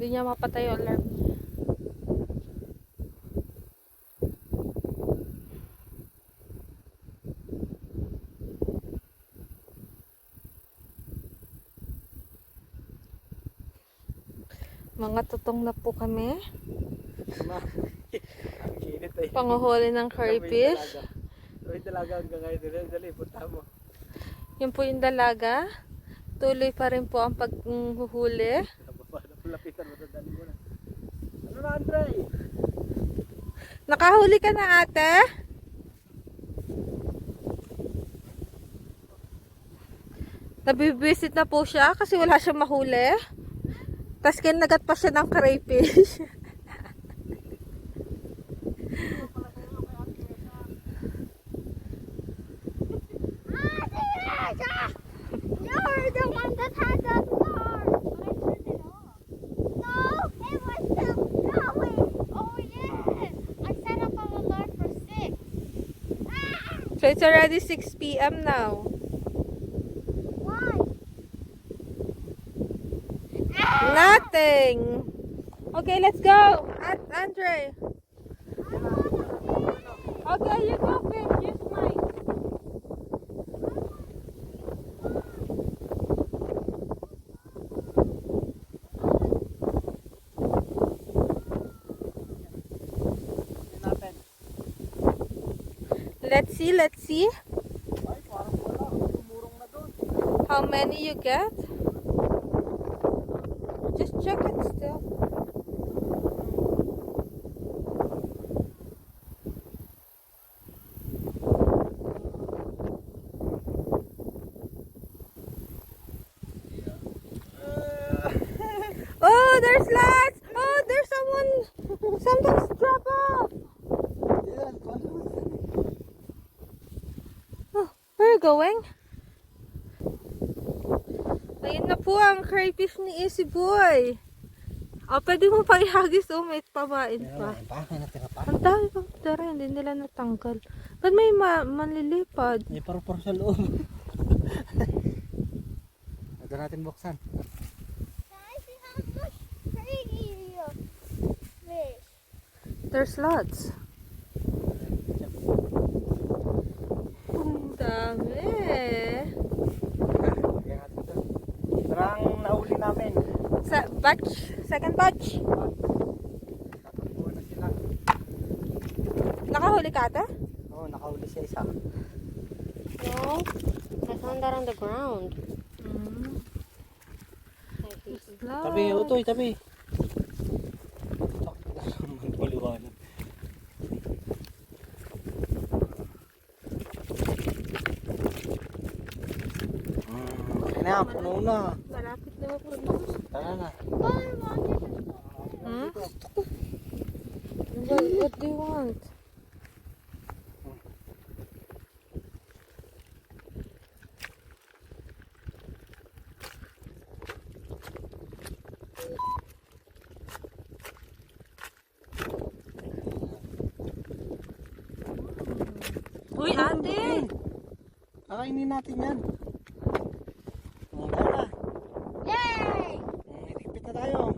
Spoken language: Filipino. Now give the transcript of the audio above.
Hindi niya mapatay yung alarm. Mga tutong na po kami. Ang init ay. Panguhuli ng crayfish. May dalaga hanggang ngayon. Dali, punta mo. Yun po yung dalaga. Tuloy pa rin po ang paghuhuli. Lapitan mo, dali mo na. Ano na, Andre? Nakahuli ka na, ate? Nabibisit na po siya kasi wala siyang mahuli. Tapos kinagat pa siya ng crayfish. You're the one that had the alarm. But I turned it off. No, it was still going. Oh yeah. I set up an alarm for 6. So it's already 6 p.m. now. Why? Nothing. Okay, let's go. Andre. Okay, you go fish. Use mine. Let's see, let's see. Ay, parang wala. Tumurong na doon. How many you get? Just check it still. Oh, there's lots. Oh, there's someone. Something's drop off. Yan, paano? Oh, where are you going? Ayun na po ang crayfish ni Easy Boy. Oh, pwede mo pa ihagis. Oh, may pamain pa. May natira pa. Ang dami pang tara, hindi nila natanggal. Ba't may manlilipad? May paru-paro sa loob. Ito natin buksan. Guys, we have much pretty fish. There's lots. Ang dami. Lagyan natin ito. Parang nahuli namin. Sa batch, second batch. Tatakbuhan na sila. Nakahuli ka ata? Oo, nakahuli siya isa. No, I found that on the ground. Tabi, utoy, tabi. Paliwanag. Okay na, puno na. Malapit na po. Tara na. Hmm? What do you want? Uy, ate! Kakainin natin yan. Tara. Yay! Iligpit na tayo.